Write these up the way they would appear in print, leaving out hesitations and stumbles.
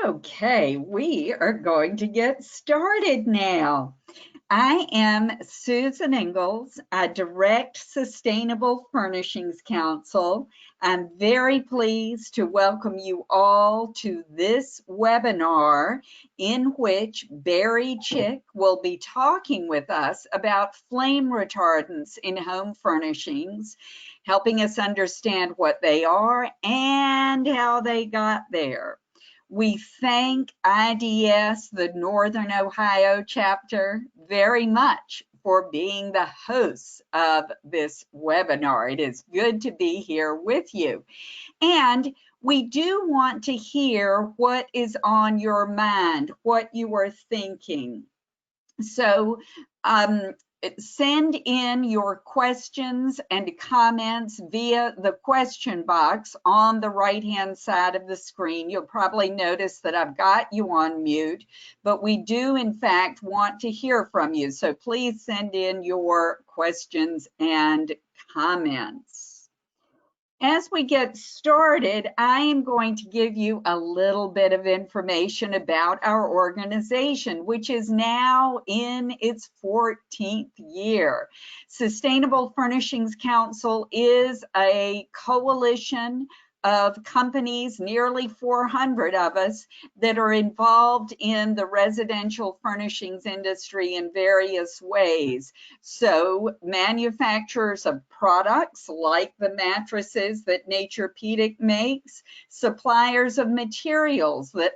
Okay, we are going to get started now. I am Susan Ingalls. I direct Sustainable Furnishings Council. I'm very pleased to welcome you all to this webinar in which Barry Chick will be talking with us about flame retardants in home furnishings, helping us understand what they are and how they got there. We thank IDS, the Northern Ohio chapter, very much for being the hosts of this webinar. It is good to be here with you. And we do want to hear what is on your mind, what you are thinking. So send in your questions and comments via the question box on the right-hand side of the screen. You'll probably notice that I've got you on mute, but we do in fact want to hear from you. So please send in your questions and comments. As we get started, I am going to give you a little bit of information about our organization, which is now in its 14th year. Sustainable Furnishings Council is a coalition of companies, nearly 400 of us, that are involved in the residential furnishings industry in various ways. So manufacturers of products like the mattresses that Naturepedic makes, suppliers of materials that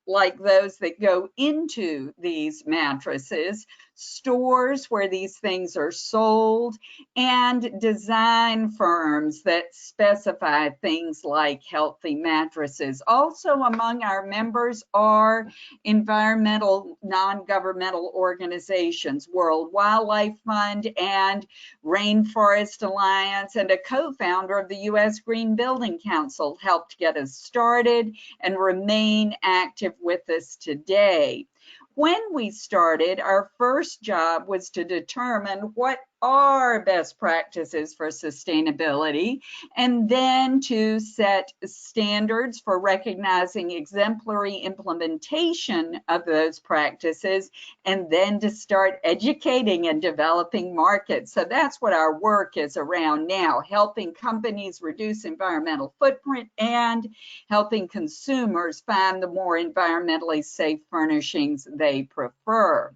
like those that go into these mattresses, stores where these things are sold, and design firms that specify things like healthy mattresses. Also among our members are environmental non-governmental organizations, World Wildlife Fund and Rainforest Alliance, and a co-founder of the U.S. Green Building Council helped get us started and remain active with us today. When we started, our first job was to determine what are best practices for sustainability, and then to set standards for recognizing exemplary implementation of those practices, and then to start educating and developing markets. So that's what our work is around now, helping companies reduce environmental footprint and helping consumers find the more environmentally safe furnishings they prefer.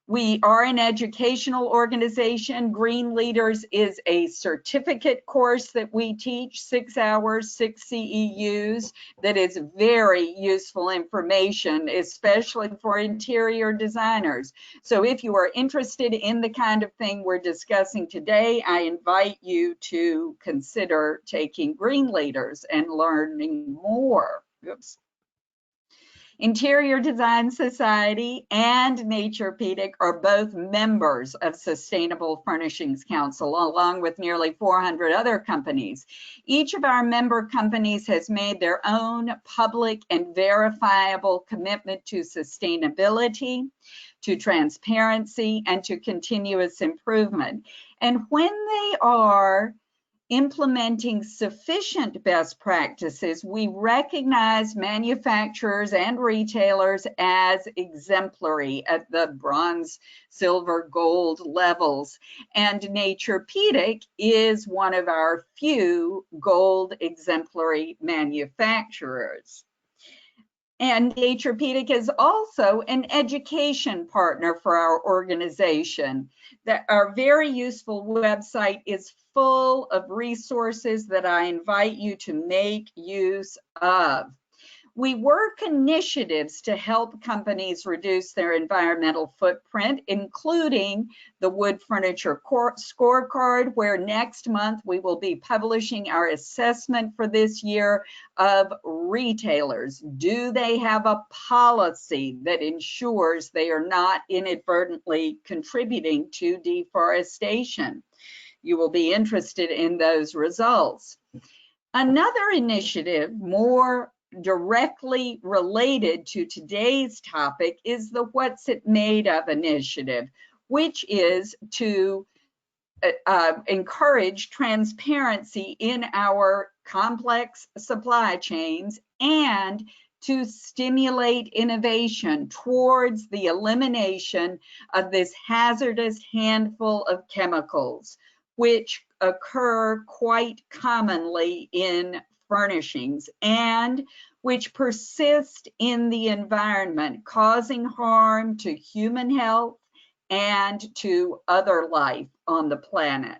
We are an educational organization. Green Leaders is a certificate course that we teach, 6 hours, 6 CEUs, that is very useful information, especially for interior designers. So if you are interested in the kind of thing we're discussing today, I invite you to consider taking Green Leaders and learning more. Oops. Interior Design Society and Naturepedic are both members of Sustainable Furnishings Council, along with nearly 400 other companies. Each of our member companies has made their own public and verifiable commitment to sustainability, to transparency, and to continuous improvement. And when they are implementing sufficient best practices, we recognize manufacturers and retailers as exemplary at the bronze, silver, gold levels. And Naturepedic is one of our few gold exemplary manufacturers. And Naturepedic is also an education partner for our organization. Our very useful website is full of resources that I invite you to make use of. We work initiatives to help companies reduce their environmental footprint, including the Wood Furniture Scorecard, where next month we will be publishing our assessment for this year of retailers. Do they have a policy that ensures they are not inadvertently contributing to deforestation? You will be interested in those results. Another initiative, more directly related to today's topic, is the What's It Made Of initiative, which is to encourage transparency in our complex supply chains and to stimulate innovation towards the elimination of this hazardous handful of chemicals, which occur quite commonly in furnishings and which persist in the environment, causing harm to human health and to other life on the planet.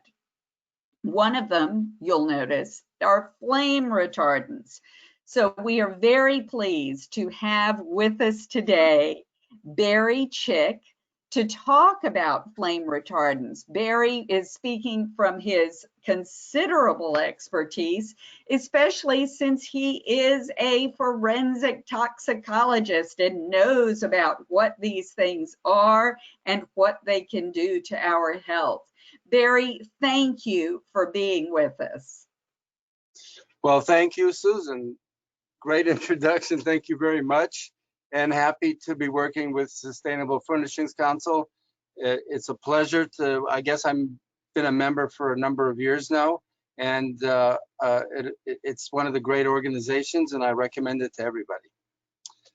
One of them, you'll notice, are flame retardants. So we are very pleased to have with us today Barry Chick to talk about flame retardants. Barry is speaking from his considerable expertise, especially since he is a forensic toxicologist and knows about what these things are and what they can do to our health. Barry, thank you for being with us. Well, thank you, Susan. Great introduction. Thank you very much. And happy to be working with Sustainable Furnishings Council. It's a pleasure to, I guess I've been a member for a number of years now, and it's one of the great organizations, and I recommend it to everybody.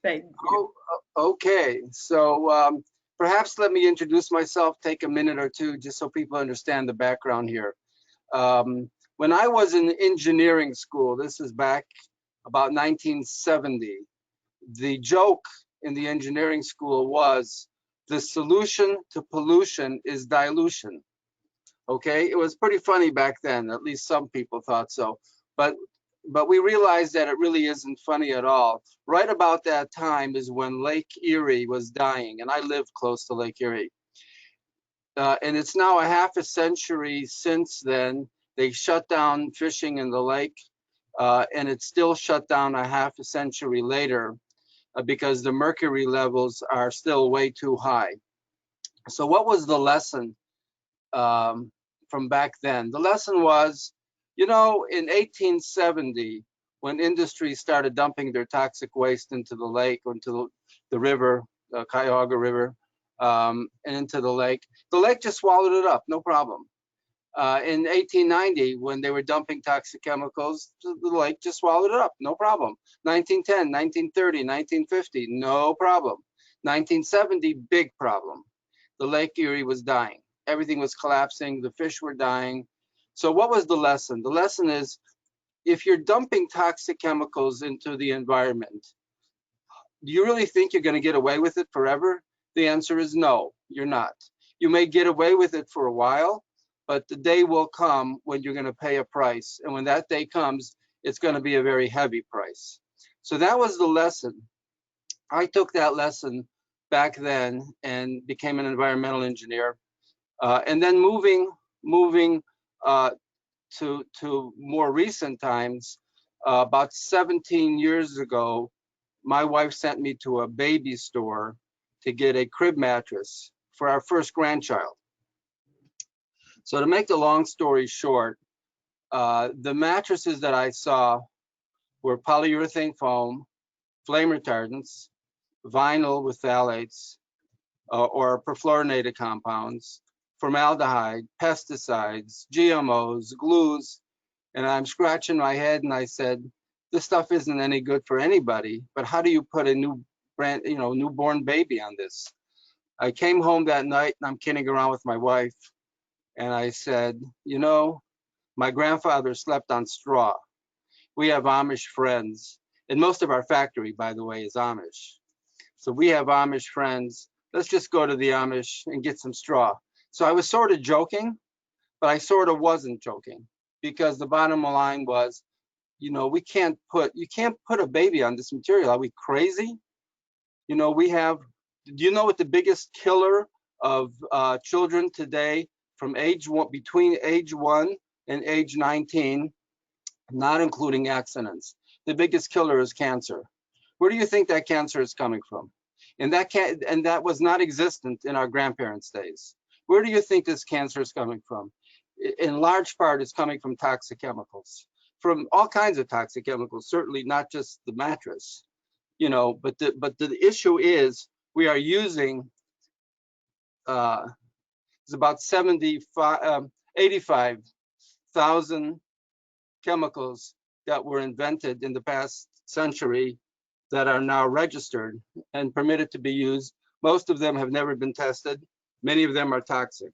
Thank you. Okay, so perhaps let me introduce myself, take a minute or two, just so people understand the background here. When I was in engineering school, this is back about 1970, the joke in the engineering school was the solution to pollution is dilution. Okay, it was pretty funny back then, at least some people thought so, but we realized that it really isn't funny at all. Right about that time is when Lake Erie was dying, and I lived close to Lake Erie. And it's now a half a century since then. They shut down fishing in the lake, and it's still shut down a half a century later because the mercury levels are still way too high. So what was the lesson from back then? The lesson was, you know, in 1870, when industry started dumping their toxic waste into the lake, or into the river, Cuyahoga River, and into the lake just swallowed it up, no problem. In 1890, when they were dumping toxic chemicals, the lake just swallowed it up, no problem. 1910, 1930, 1950, no problem. 1970, big problem. The Lake Erie was dying. Everything was collapsing, the fish were dying. So what was the lesson? The lesson is, if you're dumping toxic chemicals into the environment, do you really think you're going to get away with it forever? The answer is no, you're not. You may get away with it for a while, but the day will come when you're going to pay a price. And when that day comes, it's going to be a very heavy price. So that was the lesson. I took that lesson back then and became an environmental engineer. And then moving to more recent times, about 17 years ago, my wife sent me to a baby store to get a crib mattress for our first grandchild. So to make the long story short, the mattresses that I saw were polyurethane foam, flame retardants, vinyl with phthalates or perfluorinated compounds, formaldehyde, pesticides, GMOs, glues, and I'm scratching my head and I said, this stuff isn't any good for anybody, but how do you put a newborn baby on this? I came home that night and I'm kidding around with my wife, and I said, you know, my grandfather slept on straw. We have Amish friends, and most of our factory, by the way, is Amish. So we have Amish friends. Let's just go to the Amish and get some straw. So I was sort of joking, but I sort of wasn't joking, because the bottom line was, you know, you can't put a baby on this material. Are we crazy? You know, do you know what the biggest killer of children today from between age 1 and age 19, not including accidents, the biggest killer is cancer. Where do you think that cancer is coming from? And that was not existent in our grandparents' days. Where do you think this cancer is coming from? In large part, it's coming from toxic chemicals, from all kinds of toxic chemicals, certainly not just the mattress, you know, but the issue is we are using it's about 85,000 chemicals that were invented in the past century that are now registered and permitted to be used. Most of them have never been tested. Many of them are toxic.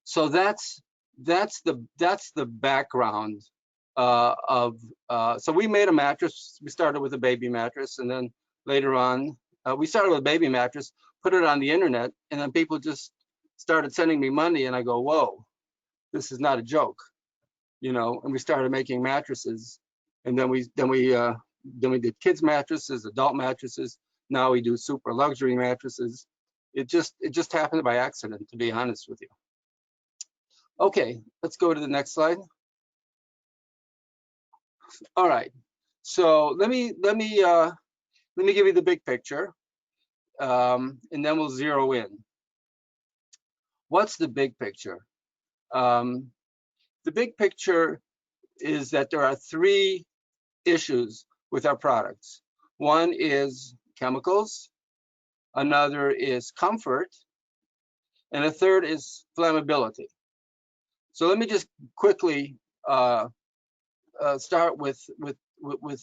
So that's the background so we made a mattress. We started with a baby mattress, and then later on, we started with a baby mattress, put it on the internet, and then people just started sending me money, and I go, whoa, this is not a joke, you know. And we started making mattresses, and then we did kids mattresses, adult mattresses. Now we do super luxury mattresses. It just happened by accident, to be honest with you. Okay, let's go to the next slide. All right, so let me give you the big picture, and then we'll zero in. What's the big picture? The big picture is that there are three issues with our products. One is chemicals, another is comfort, and a third is flammability. So let me just quickly start with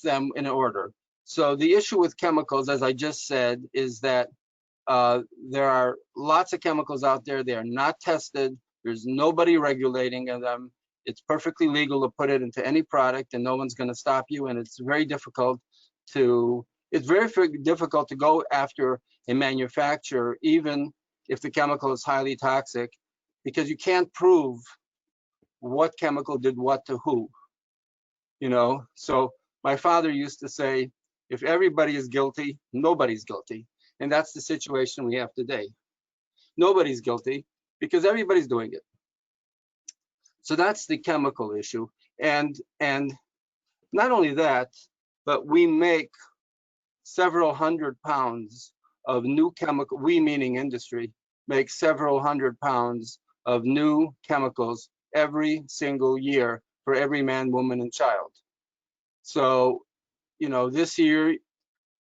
them in order. So the issue with chemicals, as I just said, is that there are lots of chemicals out there. They are not tested. There's nobody regulating them. It's perfectly legal to put it into any product, and no one's going to stop you. And it's very difficult to go after a manufacturer, even if the chemical is highly toxic, because you can't prove what chemical did what to who. You know, so my father used to say, if everybody is guilty, nobody's guilty. And that's the situation we have today. Nobody's guilty because everybody's doing it. So that's the chemical issue. And not only that, but we make several hundred pounds of new chemical, we meaning industry, make several hundred pounds of new chemicals every single year for every man, woman, and child. So, you know, this year,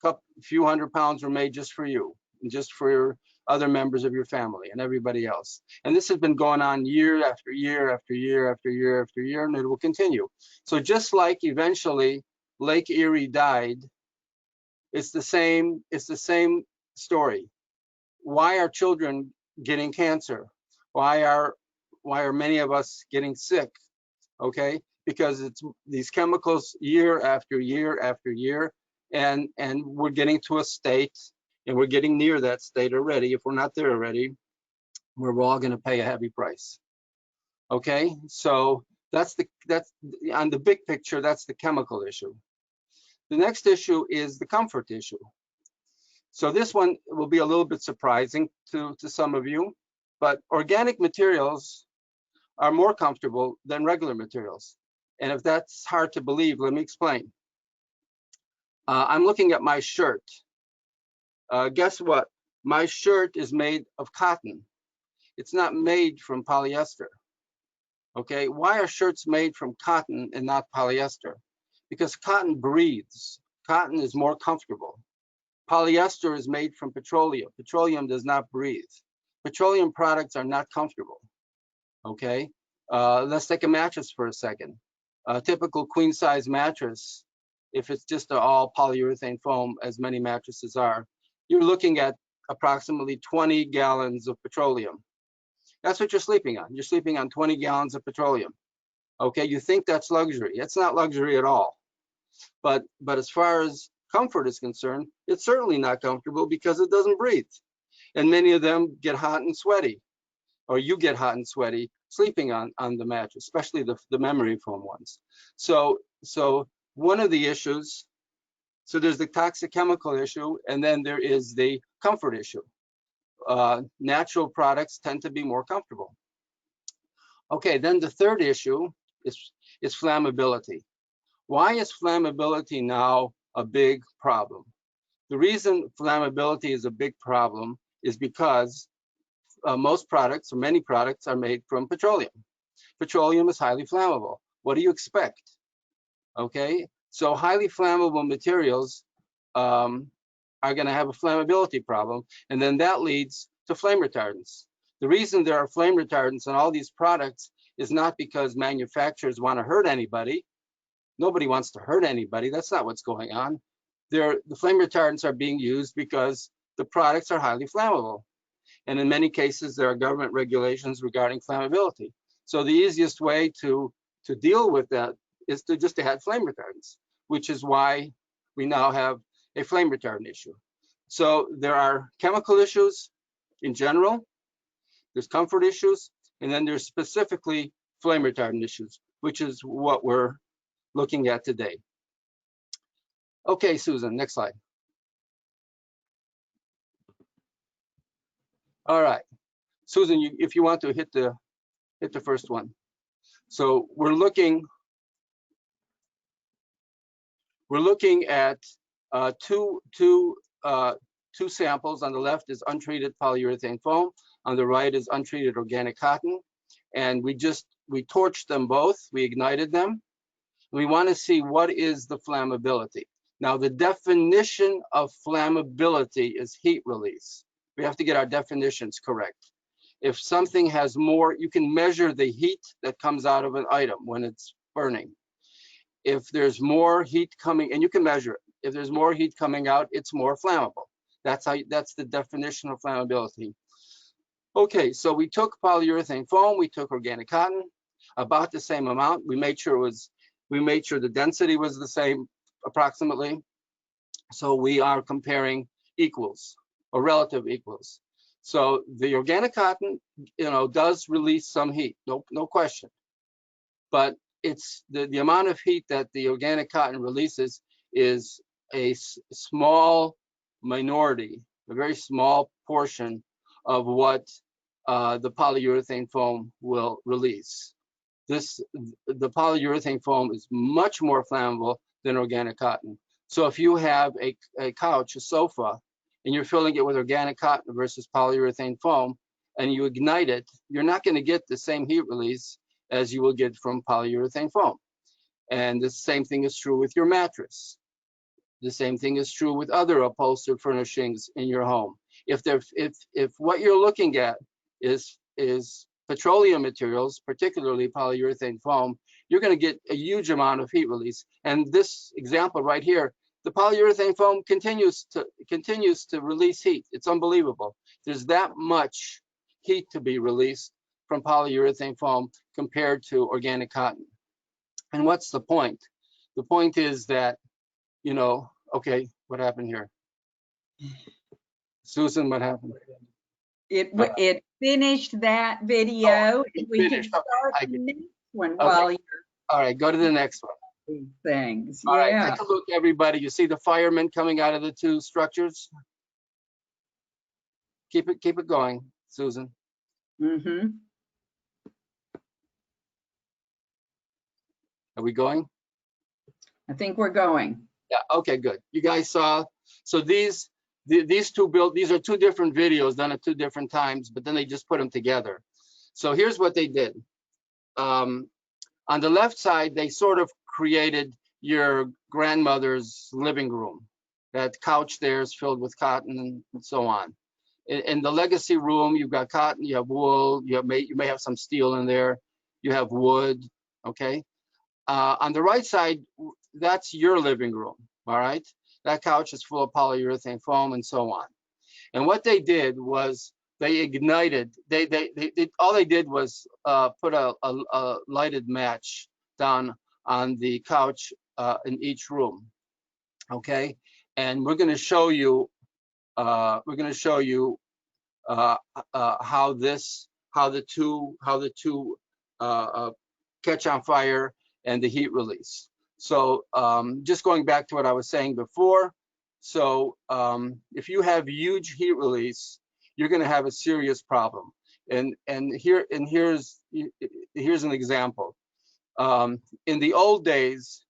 a few hundred pounds were made just for you, and just for your other members of your family and everybody else. And this has been going on year after year after year after year after year, and it will continue. So just like eventually Lake Erie died, it's the same story. Why are children getting cancer? Why are many of us getting sick? Okay, because it's these chemicals year after year after year, and we're getting to a state, and we're getting near that state already. If we're not there already, we're all going to pay a heavy price. Okay, so that's on the big picture. That's the chemical issue. The next issue is the comfort issue. So this one will be a little bit surprising to some of you, but organic materials are more comfortable than regular materials. And if that's hard to believe, let me explain. I'm looking at my shirt. Guess what? My shirt is made of cotton. It's not made from polyester. Okay, why are shirts made from cotton and not polyester? Because cotton breathes. Cotton is more comfortable. Polyester is made from petroleum. Petroleum does not breathe. Petroleum products are not comfortable. Okay, let's take a mattress for a second. A typical queen size mattress, if it's just all polyurethane foam, as many mattresses are, you're looking at approximately 20 gallons of petroleum. That's what you're sleeping on. You're sleeping on 20 gallons of petroleum. Okay, you think that's luxury. It's not luxury at all. But as far as comfort is concerned, it's certainly not comfortable because it doesn't breathe. And many of them get hot and sweaty, or you get hot and sweaty sleeping on the mattress, especially the memory foam ones. So one of the issues, so there's the toxic chemical issue, and then there is the comfort issue. Natural products tend to be more comfortable. Okay, then the third issue is flammability. Why is flammability now a big problem? The reason flammability is a big problem is because most products, or many products, are made from petroleum. Petroleum is highly flammable. What do you expect? Okay, so highly flammable materials are going to have a flammability problem, and then that leads to flame retardants. The reason there are flame retardants in all these products is not because manufacturers want to hurt anybody. Nobody wants to hurt anybody. That's not what's going on. the flame retardants are being used because the products are highly flammable. And in many cases, there are government regulations regarding flammability. So the easiest way to deal with that is to just add flame retardants, which is why we now have a flame retardant issue. So there are chemical issues in general, there's comfort issues, and then there's specifically flame retardant issues, which is what we're looking at today. Okay, Susan, next slide. All right, Susan, if you want to hit the first one. So we're looking at two samples. On the left is untreated polyurethane foam. On the right is untreated organic cotton. And we torched them both. We ignited them. We want to see what is the flammability. Now, the definition of flammability is heat release. We have to get our definitions correct. If something has more, you can measure the heat that comes out of an item when it's burning. If there's more heat coming, and you can measure it, if there's more heat coming out, it's more flammable. That's the definition of flammability. Okay, so we took polyurethane foam, we took organic cotton, about the same amount. We made sure the density was the same approximately. So we are comparing equals or relative equals. So the organic cotton, does release some heat, no question. But it's the amount of heat that the organic cotton releases is a small minority, a very small portion of what the polyurethane foam will release. The polyurethane foam is much more flammable than organic cotton. So if you have a couch, a sofa, and you're filling it with organic cotton versus polyurethane foam, and you ignite it, you're not going to get the same heat release as you will get from polyurethane foam. And the same thing is true with your mattress. The same thing is true with other upholstered furnishings in your home. If what you're looking at is petroleum materials, particularly polyurethane foam, you're going to get a huge amount of heat release. And this example right here, the polyurethane foam continues to release heat. It's unbelievable. There's that much heat to be released from polyurethane foam compared to organic cotton. And what's the point? The point is that, okay, what happened here? Susan, what happened? It finished that video. We can start the next one while you're. All right, go to the next one. Things. All right, Yeah. take a look, everybody. You see the firemen coming out of the two structures? Keep it going, Susan. Mm-hmm. Are we going? I think we're going. Yeah, okay, good. You guys saw, so these are two different videos done at two different times, but then they just put them together. So here's what they did. On the left side, they sort of created your grandmother's living room. That couch there is filled with cotton and so on. In the legacy room, you've got cotton, you have wool, you may have some steel in there, you have wood, okay? On the right side, that's your living room, all right? That couch is full of polyurethane foam and so on. And what they did was they ignited, all they did was put a lighted match down on the couch in each room, okay? And we're gonna show you, how the two catch on fire and the heat release. So just going back to what I was saying before, so if you have huge heat release, you're going to have a serious problem. And here's an example. In the old days,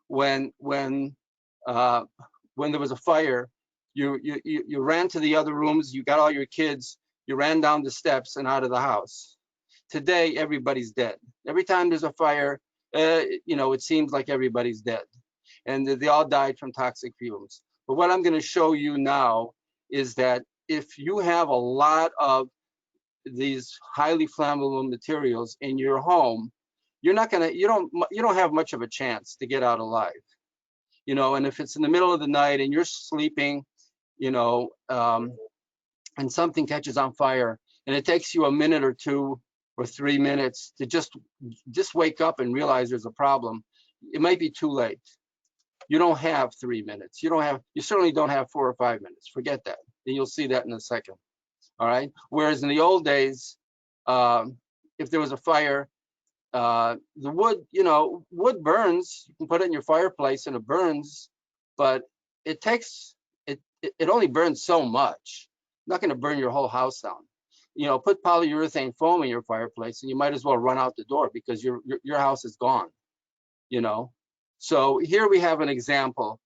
when there was a fire, you ran to the other rooms, you got all your kids, you ran down the steps and out of the house. Today, everybody's dead. Every time there's a fire, it seems like everybody's dead. And they all died from toxic fumes. But what I'm going to show you now is that if you have a lot of these highly flammable materials in your home, you don't have much of a chance to get out alive. you know, and if it's in the middle of the night and you're sleeping, you know, and something catches on fire, and it takes you a minute or 2 or 3 minutes to just wake up and realize there's a problem, it might be too late. You don't have 3 minutes. You certainly don't have 4 or 5 minutes. Forget that. And you'll see that in a second. All right. Whereas in the old days, if there was a fire, the wood, you know, wood burns. You can put it in your fireplace and it burns, but it only burns so much. Not going to burn your whole house down. You know, put polyurethane foam in your fireplace, and you might as well run out the door because your house is gone. You know, so here we have an example.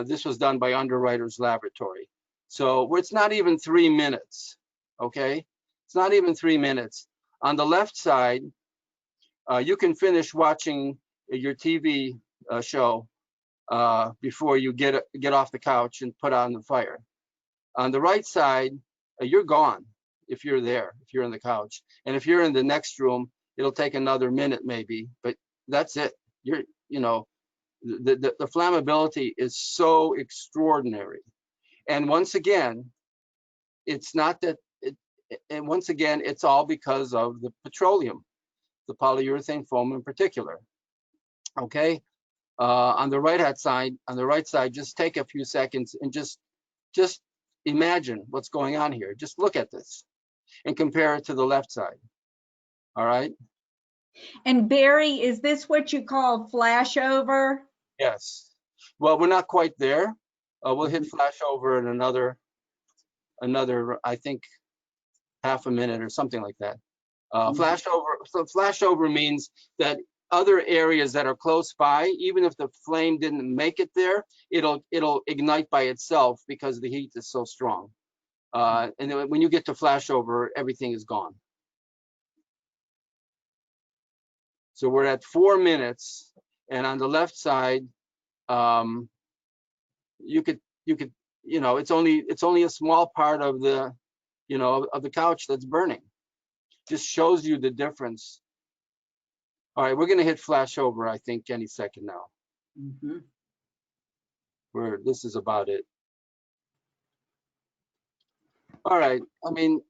This was done by Underwriters Laboratory. So it's not even 3 minutes. Okay, it's not even 3 minutes. On the left side, you can finish watching your TV show before you get off the couch and put on the fire. On the right side, you're gone if you're there, if you're on the couch. And if you're in the next room, it'll take another minute maybe, but that's it. You know, the flammability is so extraordinary. And once again, it's not that, and once again, it's all because of the petroleum, the polyurethane foam in particular. Okay, on the right side, just take a few seconds and just imagine what's going on here. Just look at this and compare it to the left side. All right. And Barry, is this what you call flashover? Yes. Well, we're not quite there. We'll hit flashover in another, I think, half a minute or something like that. Flashover means that other areas that are close by, even if the flame didn't make it there, it'll ignite by itself because the heat is so strong. And then when you get to flashover, everything is gone. So we're at 4 minutes, and on the left side, you could, you know, it's only a small part of the, you know, of the couch that's burning. Just shows you the difference. All right, we're going to hit flashover, I think, any second now. Where this is about it. All right, I mean,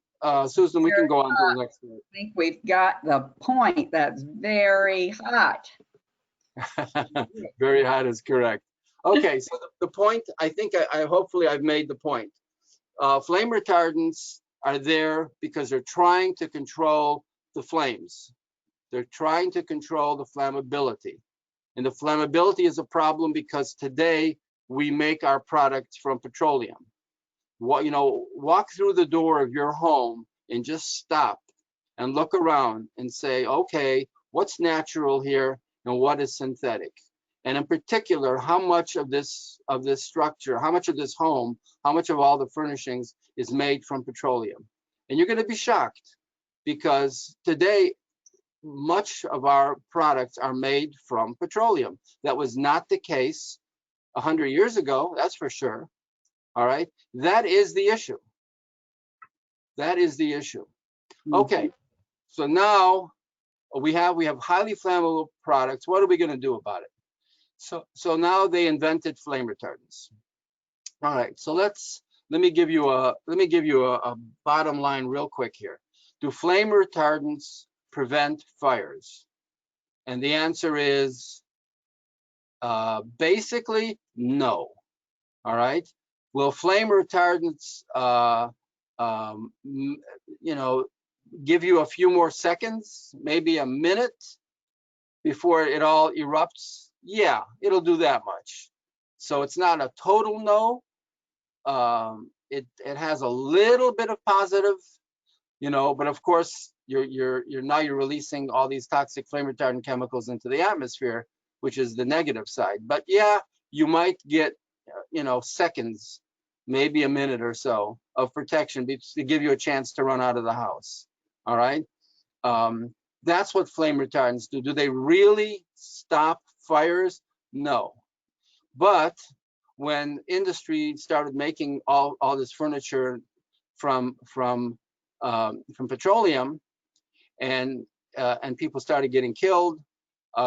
Susan, we can go on to the next one. I think we've got the point. That's very hot. Very hot is correct. Okay, so the point, I think hopefully I've made the point. Flame retardants are there because they're trying to control the flames. They're trying to control the flammability. And the flammability is a problem because today we make our products from petroleum. You know, walk through the door of your home and just stop and look around and say, okay, what's natural here and what is synthetic? And in particular, how much of this structure, how much of this home, how much of all the furnishings is made from petroleum? And you're going to be shocked because today, much of our products are made from petroleum. That was not the case 100 years ago, that's for sure. All right, that is the issue. That is the issue. Okay, so now we have highly flammable products. What are we going to do about it? So now they invented flame retardants. All right, so let me give you a bottom line real quick here. Do flame retardants prevent fires? And the answer is basically no. All right. Will flame retardants, you know, give you a few more seconds, maybe a minute before it all erupts? Yeah, it'll do that much. So it's not a total no. It has a little bit of positive, you know, but of course you're releasing all these toxic flame retardant chemicals into the atmosphere, which is the negative side. But yeah, you might get, you know, seconds, maybe a minute or so of protection to give you a chance to run out of the house. All right. That's what flame retardants do. Do they really stop fires? No. But when industry started making all this furniture from petroleum, and people started getting killed,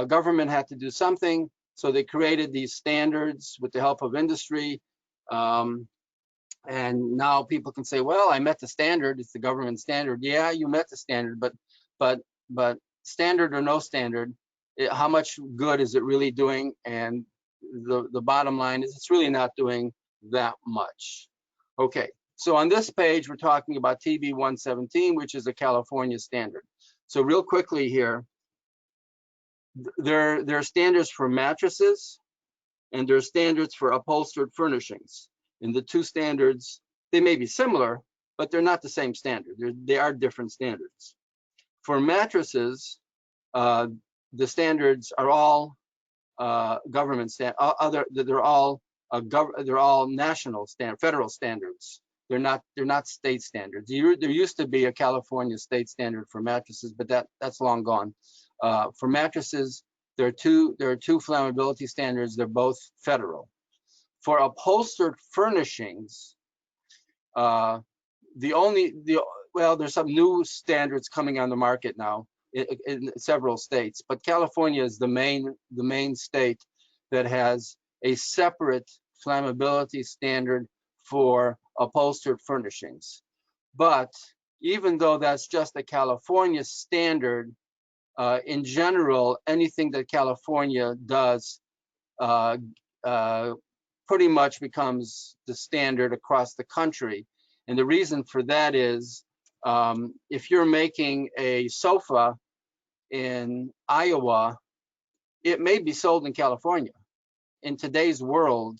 government had to do something. So they created these standards with the help of industry. And now people can say, well, I met the standard. It's the government standard. Yeah, you met the standard, but standard or no standard, how much good is it really doing? And the bottom line is it's really not doing that much. Okay, so on this page, we're talking about TB 117, which is a California standard. So real quickly here, there are standards for mattresses and there are standards for upholstered furnishings. And the two standards, they may be similar, but they're not the same standard. They are different standards. For mattresses, the standards are all government they're all national federal standards. They're not state standards. There used to be a California state standard for mattresses, but that's long gone. For mattresses, there are two flammability standards. They're both federal. For upholstered furnishings, well, there's some new standards coming on the market now in several states, but California is the main state that has a separate flammability standard for upholstered furnishings. But even though that's just a California standard, in general, anything that California does pretty much becomes the standard across the country. And the reason for that is if you're making a sofa in Iowa, it may be sold in California. In today's world,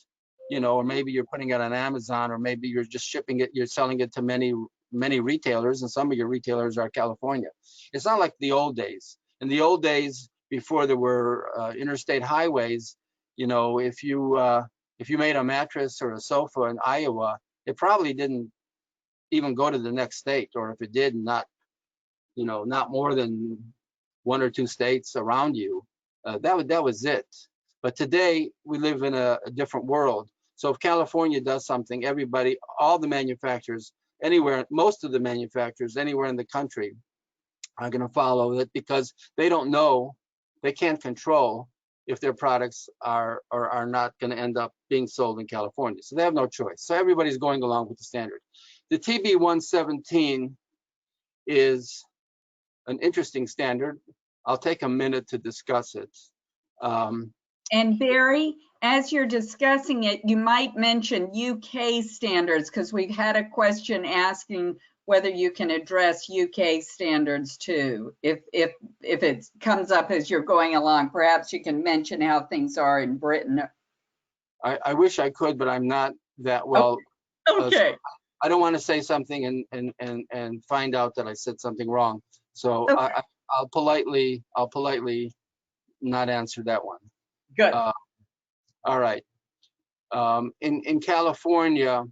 or maybe you're putting it on Amazon, or maybe you're just shipping it, you're selling it to many retailers, and some of your retailers are California. It's not like the old days. In the old days, before there were interstate highways, if you made a mattress or a sofa in Iowa, it probably didn't even go to the next state, or if it did, not more than 1 or 2 states around you. That was it. But today we live in a different world. So if California does something, all the manufacturers anywhere, most of the manufacturers anywhere in the country are going to follow it, because they don't know, they can't control if their products are or are not going to end up being sold in California. So they have no choice. So everybody's going along with the standard. The TB 117 is an interesting standard. I'll take a minute to discuss it. And Barry, as you're discussing it, you might mention UK standards, because we've had a question asking whether you can address UK standards too. If it comes up as you're going along, perhaps you can mention how things are in Britain. I wish I could, but I'm not that well. Okay. I don't want to say something and find out that I said something wrong. So Okay. I'll politely not answer that one. Good. All right. In California,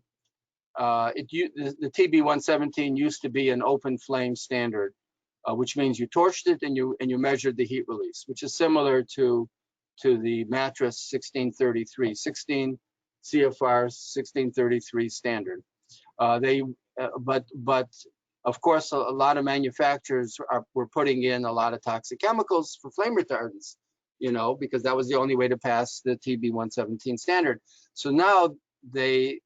the TB 117 used to be an open flame standard, which means you torched it and you measured the heat release, which is similar to the mattress 1633, 16 CFR 1633 standard. But of course, a lot of manufacturers were putting in a lot of toxic chemicals for flame retardants, because that was the only way to pass the TB 117 standard. So now they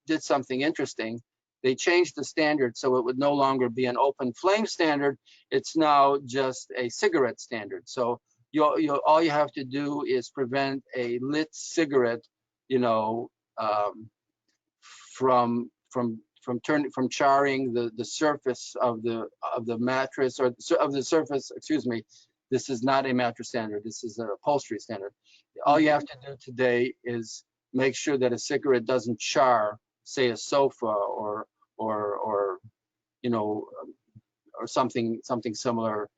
did something interesting. They changed the standard so it would no longer be an open flame standard. It's now just a cigarette standard. So all you have to do is prevent a lit cigarette, from charring the surface of the mattress, or of the surface. Excuse me. This is not a mattress standard. This is an upholstery standard. All you have to do today is make sure that a cigarette doesn't char, say, a sofa or something similar.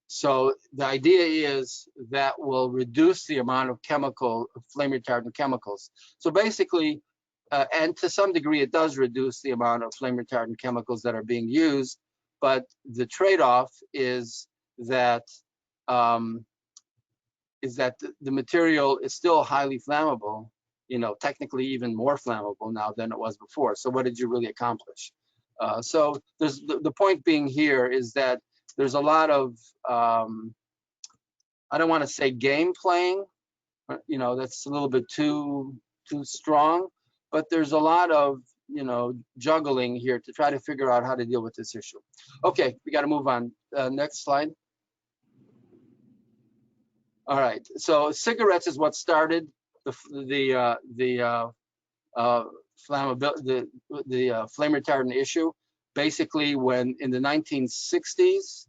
So the idea is that will reduce the amount of flame retardant chemicals. So basically, and to some degree, it does reduce the amount of flame retardant chemicals that are being used. But the trade-off is that the material is still highly flammable, technically even more flammable now than it was before. So what did you really accomplish? So the point being here is that there's a lot of I don't want to say game playing, you know, that's a little bit too strong, but there's a lot of, you know, juggling here to try to figure out how to deal with this issue. Okay, we got to move on. Next slide. All right, so cigarettes is what started the flammability, the flame retardant issue. Basically, when in the 1960s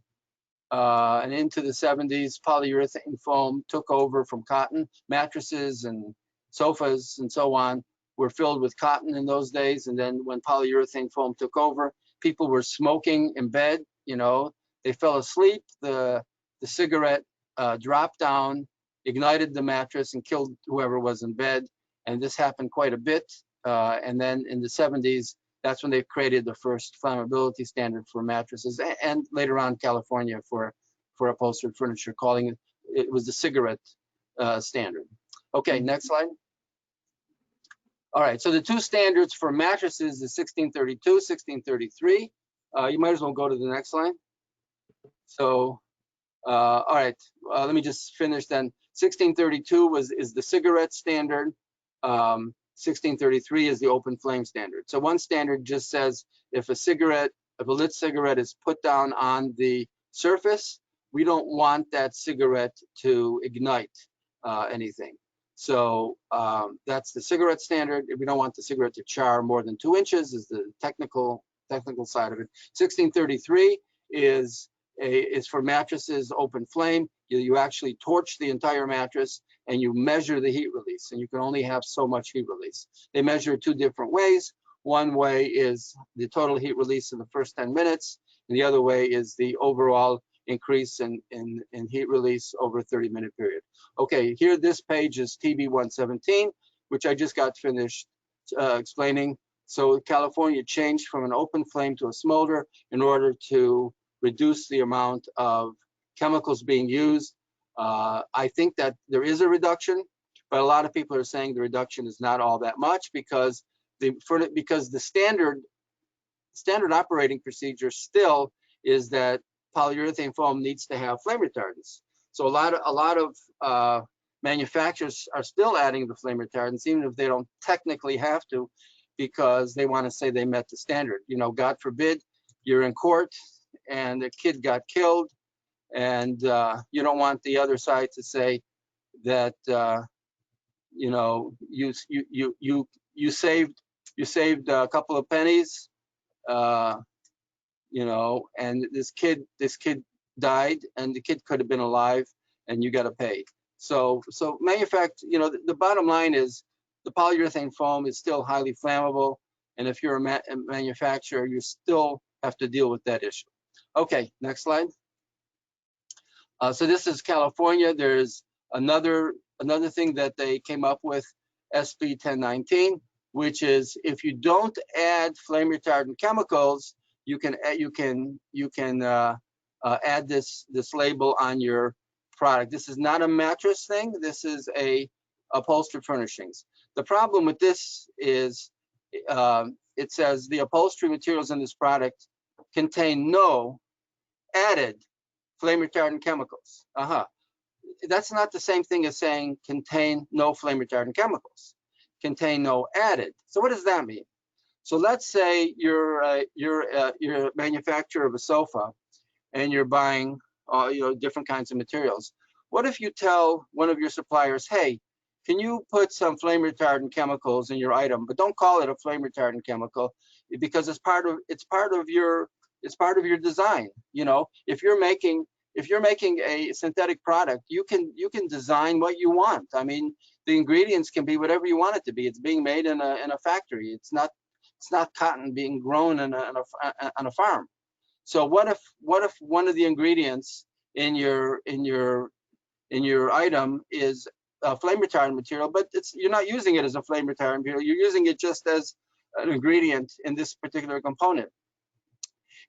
and into the 70s, polyurethane foam took over from cotton. Mattresses and sofas and so on were filled with cotton in those days. And then when polyurethane foam took over, people were smoking in bed. You know, they fell asleep. The cigarette dropped down, ignited the mattress, and killed whoever was in bed. And this happened quite a bit. And then in the 70s, that's when they created the first flammability standard for mattresses, and later on California for upholstered furniture, calling it was the cigarette standard. Okay, next slide. All right, so the two standards for mattresses is 1632, 1633. You might as well go to the next slide. So, all right, let me just finish then. 1632 is the cigarette standard. 1633 is the open flame standard. So one standard just says if a lit cigarette is put down on the surface, we don't want that cigarette to ignite anything. So that's the cigarette standard. We don't want the cigarette to char more than 2 inches is the technical side of it. 1633 is for mattresses open flame. You actually torch the entire mattress and you measure the heat release, and you can only have so much heat release. They measure 2 different ways. One way is the total heat release in the first 10 minutes, and the other way is the overall increase in heat release over a 30-minute period. Okay, here this page is TB 117, which I just got finished explaining. So California changed from an open flame to a smolder in order to reduce the amount of chemicals being used. I think that there is a reduction, but a lot of people are saying the reduction is not all that much because the standard operating procedure still is that polyurethane foam needs to have flame retardants. So a lot of manufacturers are still adding the flame retardants, even if they don't technically have to, because they want to say they met the standard. You know, God forbid you're in court and a kid got killed, and you don't want the other side to say that you know you saved a couple of pennies, you know, and this kid died, and the kid could have been alive, and you got to pay. So you know, the bottom line is the polyurethane foam is still highly flammable, and if you're a manufacturer, you still have to deal with that issue. Okay, next slide. So this is California. There's another thing that they came up with, SB 1019, which is if you don't add flame retardant chemicals, you can add this label on your product. This is not a mattress thing. This is a upholstered furnishings. The problem with this is it says the upholstery materials in this product contain no added flame retardant chemicals. That's not the same thing as saying contain no flame retardant chemicals. Contain no added. So what does that mean? So let's say you're a manufacturer of a sofa, and you're buying you know, different kinds of materials. What if you tell one of your suppliers, hey, can you put some flame retardant chemicals in your item, but don't call it a flame retardant chemical because it's part of your design. You know, if you're making a synthetic product, you can design what you want. I mean, the ingredients can be whatever you want it to be. It's being made in a factory. It's not cotton being grown on a farm. So what if one of the ingredients in your item is a flame retardant material, but you're not using it as a flame retardant material. You're using it just as an ingredient in this particular component.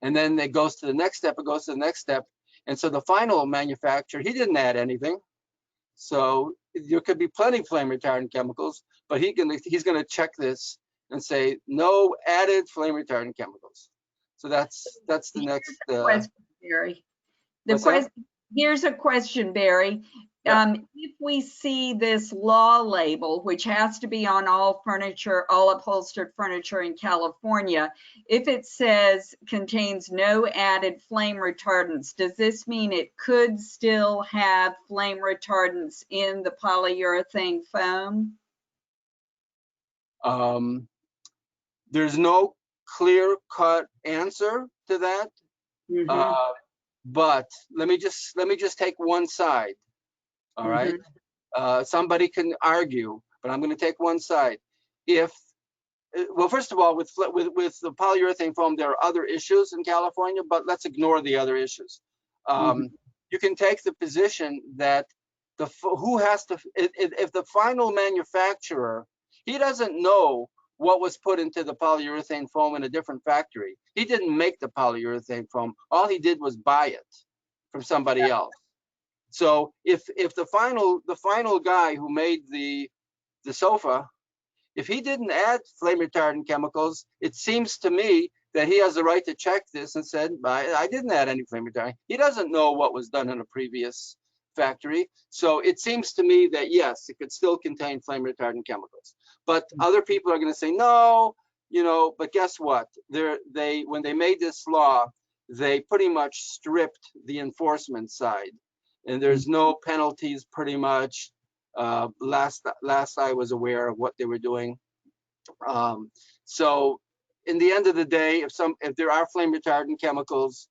And then it goes to the next step. It goes to the next step. And so the final manufacturer, he didn't add anything. So there could be plenty of flame retardant chemicals, but he's going to check this and say no added flame retardant chemicals. So that's the next question, Barry. Here's a question, Barry. if we see this law label, which has to be on all furniture, all upholstered furniture in California, if it says contains no added flame retardants, does this mean it could still have flame retardants in the polyurethane foam? There's no clear-cut answer to that. Mm-hmm. But let me just take one side. All right. Somebody can argue, but I'm going to take one side. Well, first of all, with the polyurethane foam, there are other issues in California, but let's ignore the other issues. You can take the position that if the final manufacturer, he doesn't know what was put into the polyurethane foam in a different factory. He didn't make the polyurethane foam. All he did was buy it from somebody else. So if the final guy who made the sofa, if he didn't add flame retardant chemicals, it seems to me that he has the right to check this and said, I didn't add any flame retardant. He doesn't know what was done in a previous factory. So it seems to me that yes, it could still contain flame retardant chemicals. But other people are going to say no, but guess what? When they made this law, they pretty much stripped the enforcement side. And there's no penalties pretty much. Last I was aware of what they were doing. So in the end of the day, if there are flame retardant chemicals,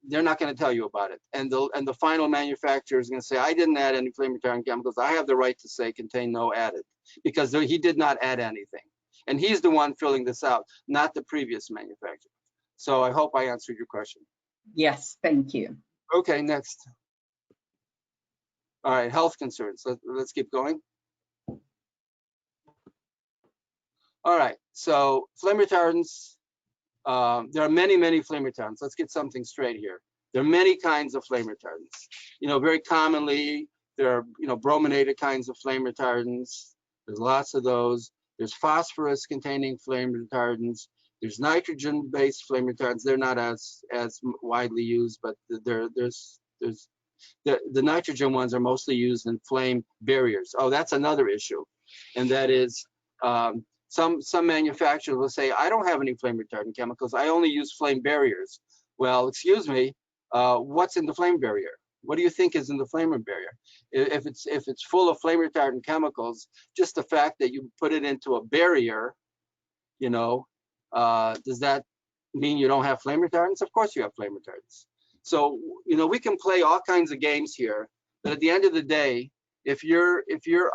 they're not going to tell you about it. And the final manufacturer is going to say, I didn't add any flame retardant chemicals. I have the right to say contain no added, because he did not add anything. And he's the one filling this out, not the previous manufacturer. So I hope I answered your question. Yes, thank you. Okay, next. All right, health concerns. Let's keep going. All right, so flame retardants. There are many flame retardants. Let's get something straight here. There are many kinds of flame retardants. Very commonly, there are, brominated kinds of flame retardants. There's lots of those. There's phosphorus containing flame retardants. There's nitrogen-based flame retardants. They're not as widely used, but there's the nitrogen ones are mostly used in flame barriers. Oh, that's another issue, and that is some manufacturers will say, I don't have any flame retardant chemicals. I only use flame barriers. Well, excuse me, what's in the flame barrier? What do you think is in the flame barrier? If it's full of flame retardant chemicals, just the fact that you put it into a barrier, does that mean you don't have flame retardants? Of course you have flame retardants. So, we can play all kinds of games here, but at the end of the day, if your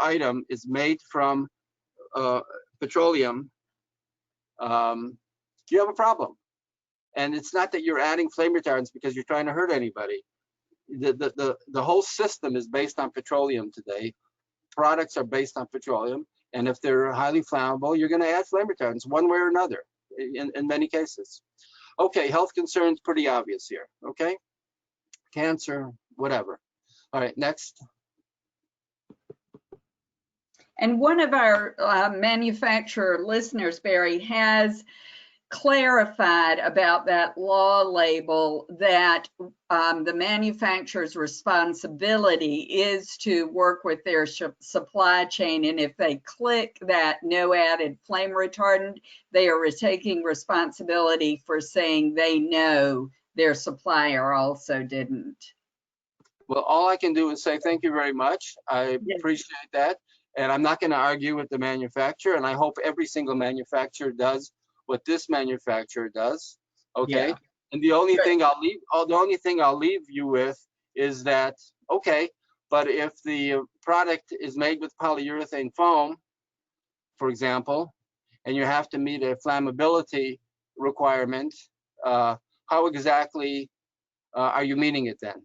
item is made from petroleum, you have a problem. And it's not that you're adding flame retardants because you're trying to hurt anybody. The whole system is based on petroleum today. Products are based on petroleum, and if they're highly flammable, you're going to add flame retardants one way or another in many cases. Okay, health concerns, pretty obvious here, okay? Cancer, whatever. All right, next. And one of our manufacturer listeners, Barry, has clarified about that law label that the manufacturer's responsibility is to work with their supply chain, and if they click that no added flame retardant, they are taking responsibility for saying they know their supplier also didn't. Well, all I can do is say thank you very much. I appreciate that, and I'm not going to argue with the manufacturer, and I hope every single manufacturer does what this manufacturer does, okay? Yeah. And the only thing I'll leave you with is that, okay, but if the product is made with polyurethane foam, for example, and you have to meet a flammability requirement, how exactly are you meeting it then?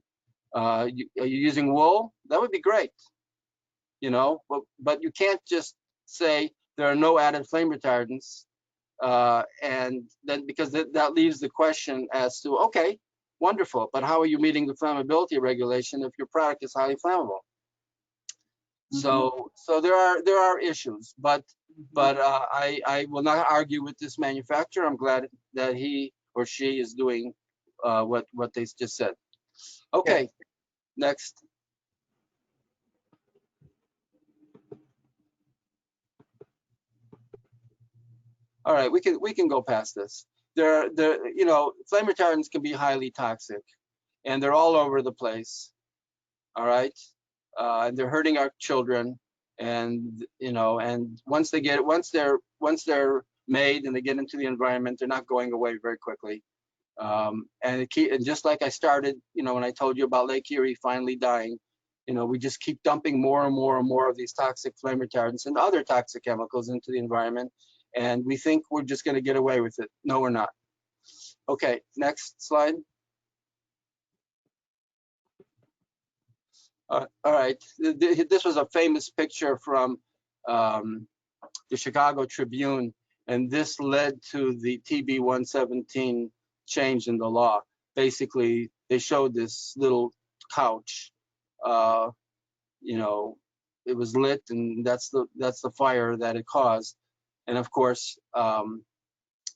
Are you using wool? That would be great, but you can't just say there are no added flame retardants, and then because that leaves the question as to, okay, wonderful, but how are you meeting the flammability regulation if your product is highly flammable? So there are issues, but I will not argue with this manufacturer. I'm glad that he or she is doing what they just said. Okay, next. All right, we can go past this. You know, flame retardants can be highly toxic, and they're all over the place. All right, and they're hurting our children. And you know, and once they're made and they get into the environment, they're not going away very quickly. And just like I started, you know, when I told you about Lake Erie finally dying, you know, we just keep dumping more and more and more of these toxic flame retardants and other toxic chemicals into the environment, and we think we're just going to get away with it. No, we're not. Okay, next slide. All right, this was a famous picture from the Chicago Tribune, and this led to the TB 117 change in the law. Basically, they showed this little couch. You know, it was lit, and that's the fire that it caused. And of course,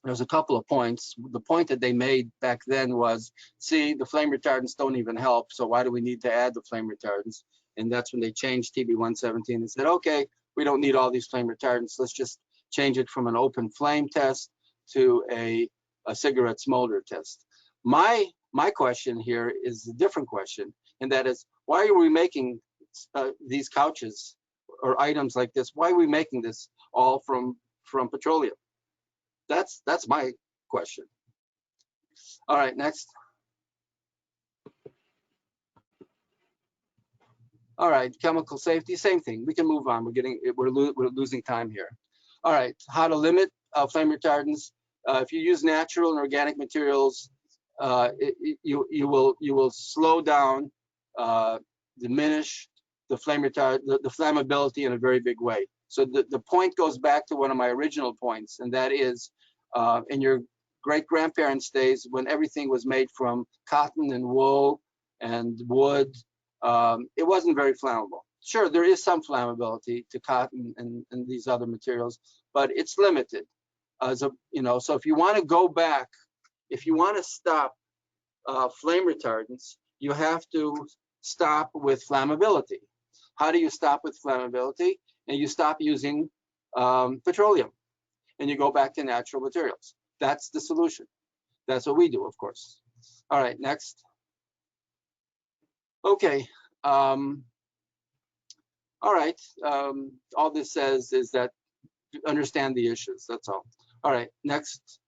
there's a couple of points. The point that they made back then was, see, the flame retardants don't even help, so why do we need to add the flame retardants? And that's when they changed TB 117 and said, okay, we don't need all these flame retardants. Let's just change it from an open flame test to a cigarette smolder test. My question here is a different question, and that is, why are we making these couches or items like this? Why are we making this all from petroleum? That's my question. All right, next. All right, chemical safety, same thing. We can move on. We're losing time here. All right, how to limit flame retardants. If you use natural and organic materials, you will slow down, diminish the flame retard, the flammability in a very big way. So the point goes back to one of my original points, and that is, in your great-grandparents' days, when everything was made from cotton and wool and wood, it wasn't very flammable. Sure, there is some flammability to cotton and these other materials, but it's limited. You know, so if you want to go back, if you want to stop flame retardants, you have to stop with flammability. How do you stop with flammability? And you stop using petroleum, and you go back to natural materials. That's the solution. That's what we do, of course. All right, next. Okay. All right. All this says is that understand the issues. That's all. All right, next.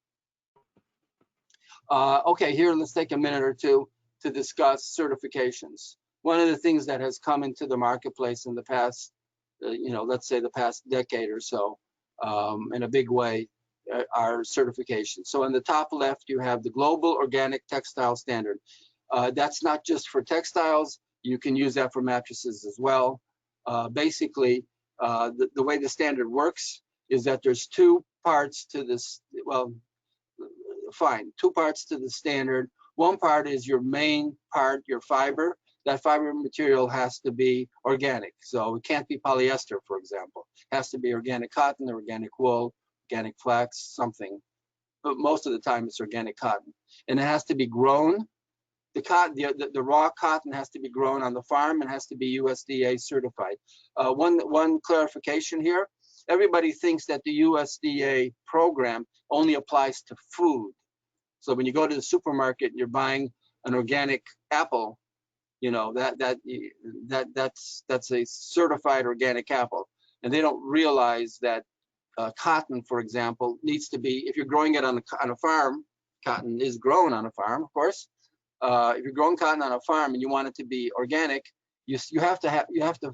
Okay, here, let's take a minute or two to discuss certifications. One of the things that has come into the marketplace in the past, you know, let's say the past decade or so, in a big way, are certifications. So in the top left, you have the Global Organic Textile Standard. That's not just for textiles. You can use that for mattresses as well. Basically, the way the standard works is that there's two parts to this, well, fine, two parts to the standard. One part is your main part, your fiber. That fiber material has to be organic. So it can't be polyester, for example. It has to be organic cotton, organic wool, organic flax, something. But most of the time it's organic cotton. And it has to be grown. The raw cotton has to be grown on the farm and has to be USDA certified. One clarification here. Everybody thinks that the USDA program only applies to food. So when you go to the supermarket and you're buying an organic apple, you know, that's a certified organic apple. And they don't realize that cotton, for example, needs to be, if you're growing it on a farm, cotton is grown on a farm, of course. If you're growing cotton on a farm and you want it to be organic, you have to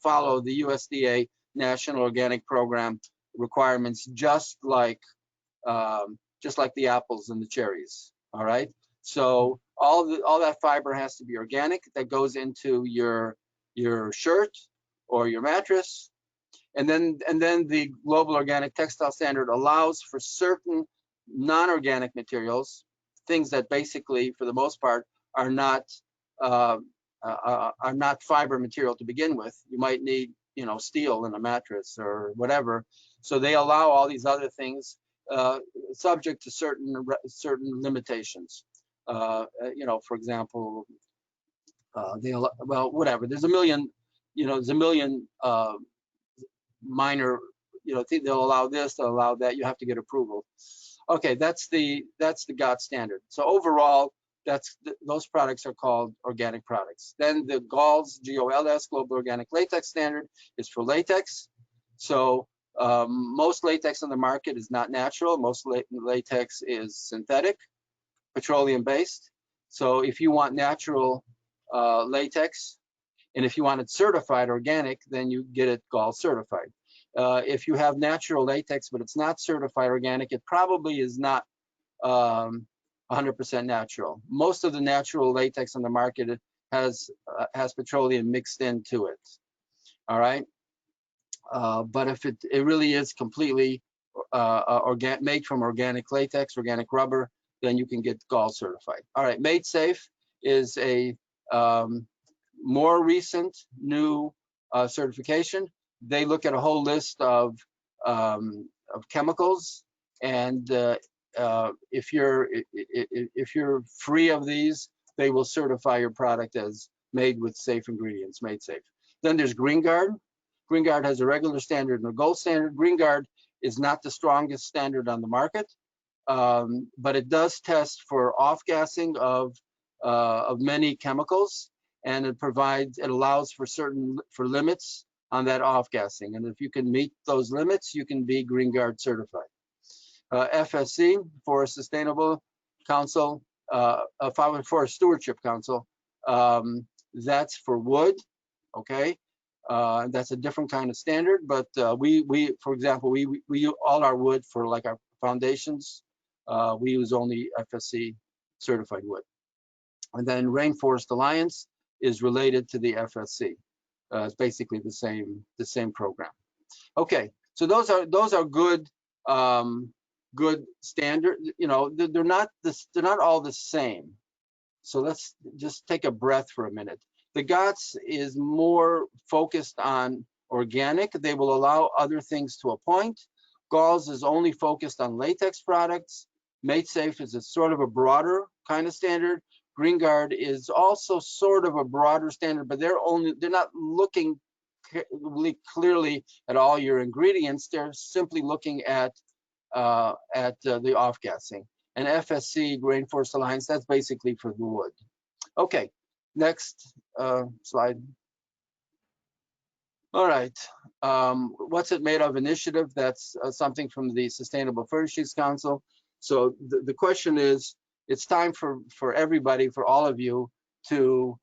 follow the USDA National Organic Program requirements, just like the apples and the cherries. All right. So all that fiber has to be organic. That goes into your shirt or your mattress, and then the Global Organic Textile Standard allows for certain non-organic materials, things that basically, for the most part, are not fiber material to begin with. You might need, you know, steel in a mattress or whatever. So they allow all these other things, subject to certain limitations. You know, for example, well, whatever. There's a million, you know, minor they'll allow this, they'll allow that. You have to get approval. Okay, that's the GOT standard. So overall, those products are called organic products. Then the GOLS, G-O-L-S, Global Organic Latex Standard, is for latex. So most latex on the market is not natural. Most latex is synthetic, petroleum-based. So if you want natural latex, and if you want it certified organic, then you get it GOLS certified. If you have natural latex, but it's not certified organic, it probably is not 100% natural. Most of the natural latex on the market has petroleum mixed into it. All right. But if it really is completely made from organic latex, organic rubber, then you can get GOLS certified. All right. Made Safe is a more recent new certification. They look at a whole list of chemicals, and if you're free of these, they will certify your product as made with safe ingredients, Made Safe. Then there's GreenGuard. GreenGuard has a regular standard and a gold standard. GreenGuard is not the strongest standard on the market, but it does test for off-gassing of many chemicals, and it allows for limits on that off-gassing. And if you can meet those limits, you can be GreenGuard certified. FSC, Forest Sustainable Council, Forest Stewardship Council, that's for wood, okay? That's a different kind of standard, but for example, we use all our wood for like our foundations, we use only FSC certified wood. And then Rainforest Alliance is related to the FSC. It's basically the same program. Okay, so those are good good standard. They're not all the same. So let's just take a breath for a minute. The GOTS is more focused on organic. They will allow other things to a point. GOLS is only focused on latex products. Made Safe is a sort of a broader kind of standard. GreenGuard is also sort of a broader standard, but they're not looking really clearly at all your ingredients. They're simply looking at the off-gassing. And FSC, Rainforest Alliance, that's basically for the wood. Okay, next slide. All right, what's it made of initiative? That's something from the Sustainable Furnishings Council. So the question is, it's time for everybody, for all of you, to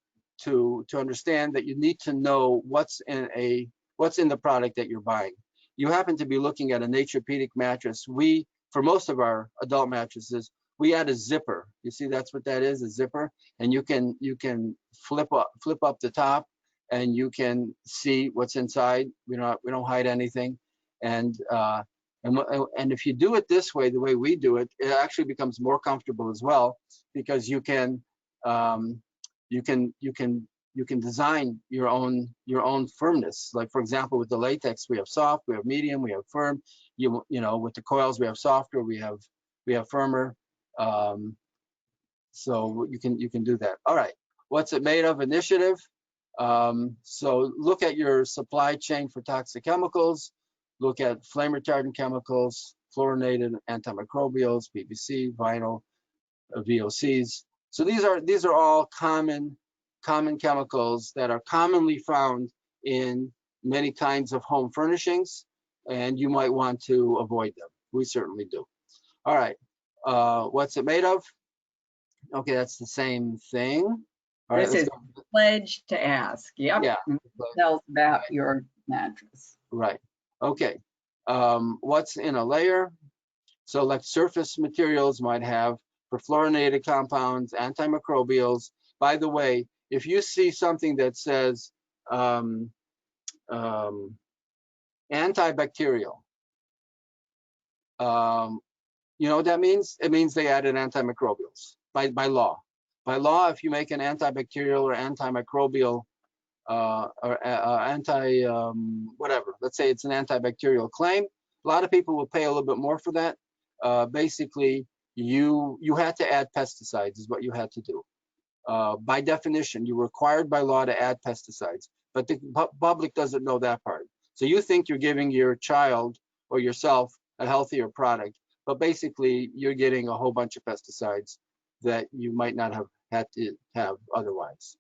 understand that you need to know what's in the product that you're buying. You happen to be looking at a Naturepedic mattress. For most of our adult mattresses, we add a zipper. You see, that's what that is, a zipper, and you can flip up the top, and you can see what's inside. We don't hide anything, and if you do it this way, the way we do it, it actually becomes more comfortable as well, because you can design your own firmness. Like, for example, with the latex, we have soft, we have medium, we have firm. With the coils, we have softer, we have firmer. So you can do that. All right, what's it made of initiative? So look at your supply chain for toxic chemicals. Look at flame retardant chemicals, fluorinated antimicrobials, PVC, vinyl, VOCs. So these are all common chemicals that are commonly found in many kinds of home furnishings, and you might want to avoid them. We certainly do. All right, what's it made of? Okay, that's the same thing. All right, this is a pledge to ask. Yep. Yeah. Tell us about your mattress. Right. Okay. What's in a layer? So like surface materials might have perfluorinated compounds, antimicrobials. By the way, if you see something that says antibacterial, you know what that means? It means they added antimicrobials by law. By law, if you make an antibacterial or antimicrobial or whatever, let's say it's an antibacterial claim, a lot of people will pay a little bit more for that. Basically, you had to add pesticides is what you had to do. By definition, you're required by law to add pesticides, but the public doesn't know that part. So you think you're giving your child or yourself a healthier product. But basically, you're getting a whole bunch of pesticides that you might not have had to have otherwise.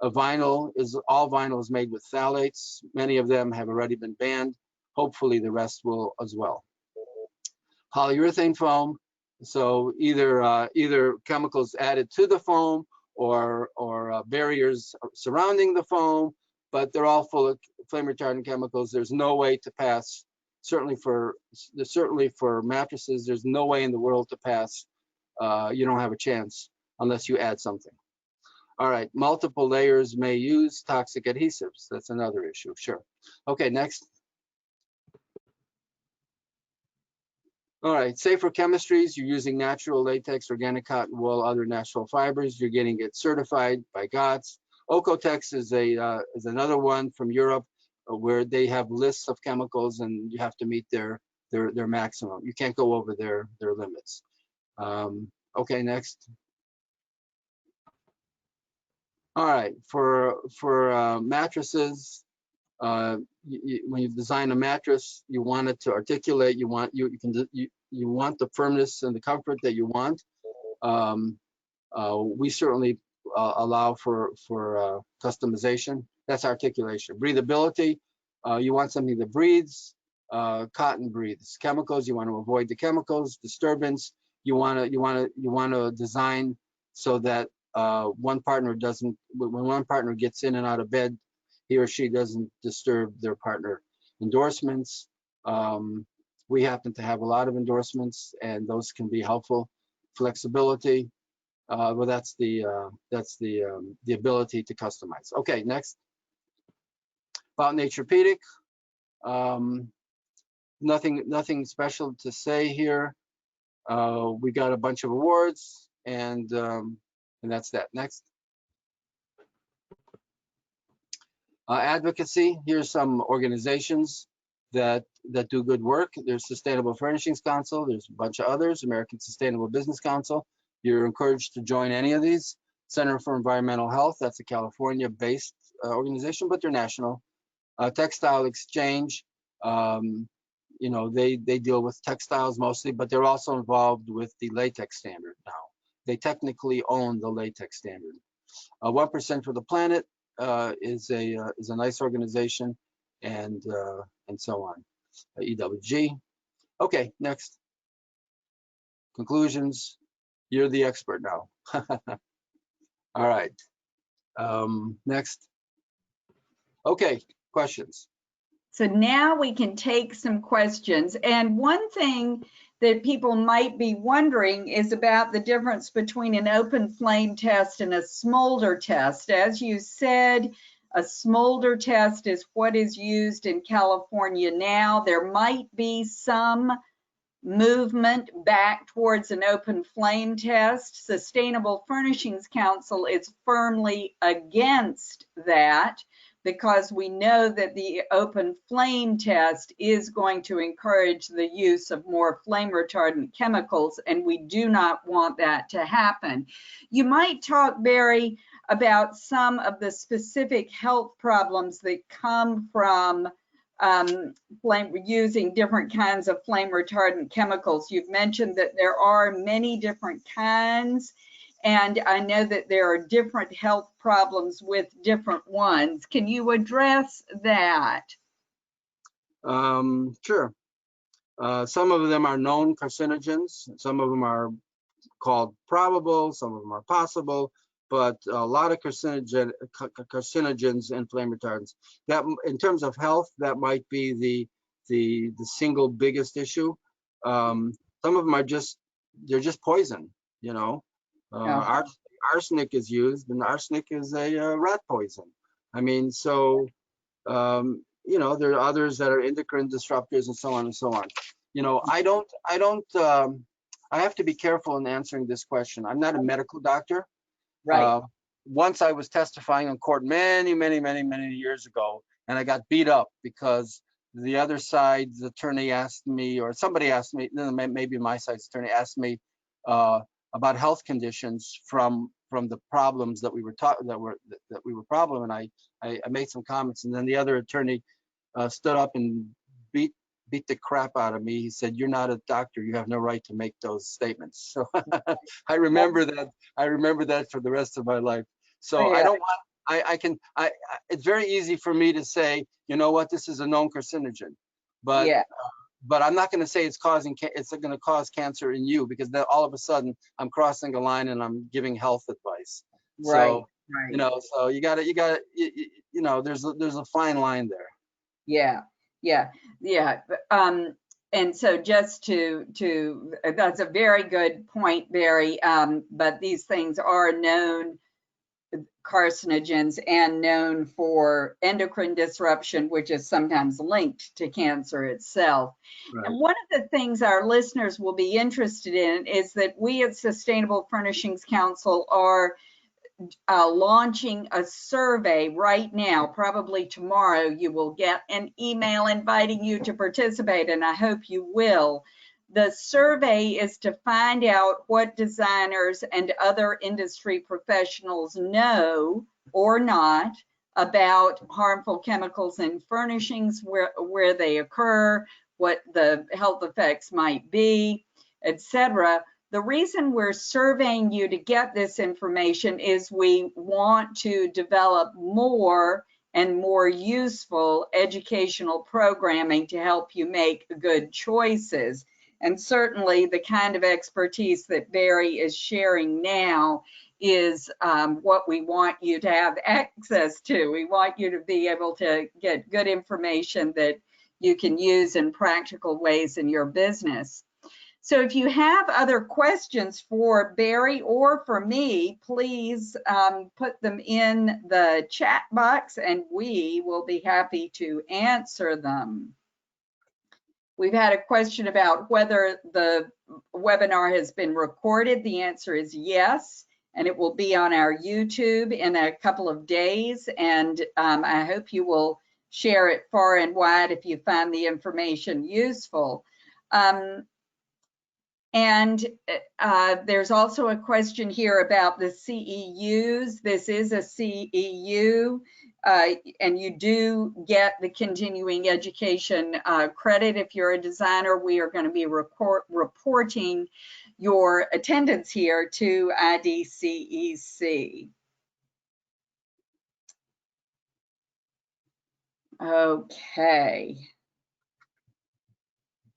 All vinyl is made with phthalates. Many of them have already been banned. Hopefully the rest will as well. Polyurethane foam, so either chemicals added to the foam or barriers surrounding the foam, but they're all full of flame retardant chemicals. There's no way to pass, certainly for mattresses, there's no way in the world to pass. You don't have a chance unless you add something. All right, multiple layers may use toxic adhesives. That's another issue, sure. Okay, next. All right, safer chemistries, you're using natural latex, organic cotton wool, other natural fibers. You're getting it certified by GOTS. Ocotex is another one from Europe where they have lists of chemicals and you have to meet their maximum. You can't go over their limits. Okay, next. All right, for mattresses, when you design a mattress, you want it to articulate. You want the firmness and the comfort that you want. We certainly allow for customization. That's articulation. Breathability. You want something that breathes. Cotton breathes. Chemicals. You want to avoid the chemicals. Disturbance. You want to design so that when one partner gets in and out of bed, he or she doesn't disturb their partner. Endorsements. We happen to have a lot of endorsements, and those can be helpful. Flexibility. Well, that's the ability to customize. Okay, next. About Naturepedic. Nothing special to say here. We got a bunch of awards, and that's that. Next. Advocacy. Here's some organizations that do good work. There's Sustainable Furnishings Council. There's a bunch of others. American Sustainable Business Council. You're encouraged to join any of these. Center for Environmental Health. That's a California-based organization, but they're national. Textile Exchange. They deal with textiles mostly, but they're also involved with the latex standard now. They technically own the latex standard. 1% for the Planet is a nice organization, and so on. EWG. Okay, next. Conclusions. You're the expert now. All right. Next. Okay, questions. So now we can take some questions. And one thing that people might be wondering is about the difference between an open flame test and a smolder test. As you said, a smolder test is what is used in California now. There might be some movement back towards an open flame test. Sustainable Furnishings Council is firmly against that, because we know that the open flame test is going to encourage the use of more flame retardant chemicals, and we do not want that to happen. You might talk, Barry, about some of the specific health problems that come from using different kinds of flame retardant chemicals. You've mentioned that there are many different kinds, and I know that there are different health problems with different ones. Can you address that? Sure. Some of them are known carcinogens. Some of them are called probable. Some of them are possible. But a lot of carcinogens and flame retardants. That, in terms of health, that might be the single biggest issue. Some of them are just poison. Arsenic is used, and arsenic is a rat poison. I mean, so there are others that are endocrine disruptors and so on and so on. I have to be careful in answering this question. I'm not a medical doctor. Right. Once I was testifying in court many years ago, and I got beat up because the other side's attorney asked me, or somebody asked me, maybe my side's attorney asked me about health conditions from the problems that we were problem, and I made some comments, and then the other attorney stood up and beat beat the crap out of me. He said, "You're not a doctor. You have no right to make those statements." So I remember that. I remember that for the rest of my life. So I Yeah, don't want. It's very easy for me to say, you know what, this is a known carcinogen, but yeah, I'm not going to say it's going to cause cancer in you, because then all of a sudden I'm crossing a line and I'm giving health advice. right, So, right. so you got to, there's a fine line there. Yeah, yeah, yeah. And so just that's a very good point, Barry. But these things are known carcinogens and known for endocrine disruption, which is sometimes linked to cancer itself. Right. And one of the things our listeners will be interested in is that we at Sustainable Furnishings Council are launching a survey right now. Probably tomorrow you will get an email inviting you to participate, and I hope you will. The survey is to find out what designers and other industry professionals know or not about harmful chemicals in furnishings, where they occur, what the health effects might be, etc. The reason we're surveying you to get this information is we want to develop more and more useful educational programming to help you make good choices. And certainly the kind of expertise that Barry is sharing now is what we want you to have access to. We want you to be able to get good information that you can use in practical ways in your business. So if you have other questions for Barry or for me, please put them in the chat box and we will be happy to answer them. We've had a question about whether the webinar has been recorded. The answer is yes, and it will be on our YouTube in a couple of days. And I hope you will share it far and wide if you find the information useful. And there's also a question here about the CEUs. This is a CEU, and you do get the continuing education credit if you're a designer. We are going to be reporting your attendance here to IDCEC. Okay.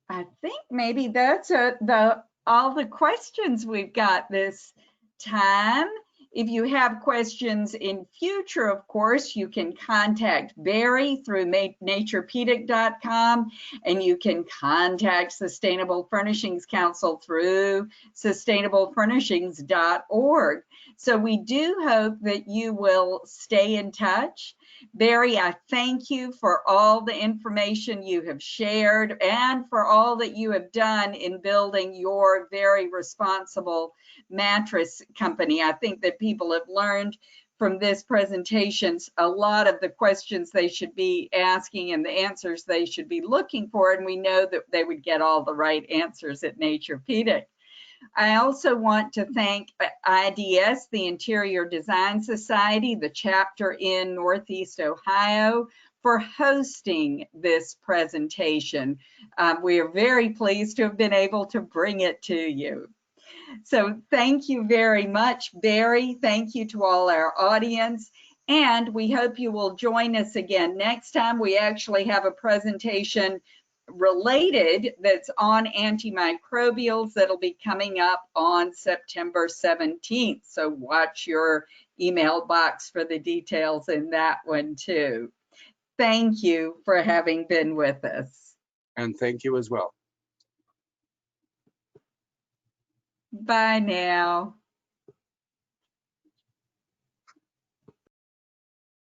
I think maybe that's all the questions we've got this time. If you have questions in future, of course, you can contact Barry through naturepedic.com, and you can contact Sustainable Furnishings Council through sustainablefurnishings.org. So we do hope that you will stay in touch. Barry, I thank you for all the information you have shared and for all that you have done in building your very responsible mattress company. I think that people have learned from this presentation a lot of the questions they should be asking and the answers they should be looking for, and we know that they would get all the right answers at Naturepedic. I also want to thank IDS, the Interior Design Society, the chapter in Northeast Ohio, for hosting this presentation. We are very pleased to have been able to bring it to you. So thank you very much, Barry. Thank you to all our audience. And we hope you will join us again next time. We actually have a presentation related that's on antimicrobials that'll be coming up on September 17th. So watch your email box for the details in that one too. Thank you for having been with us. And thank you as well. Bye now.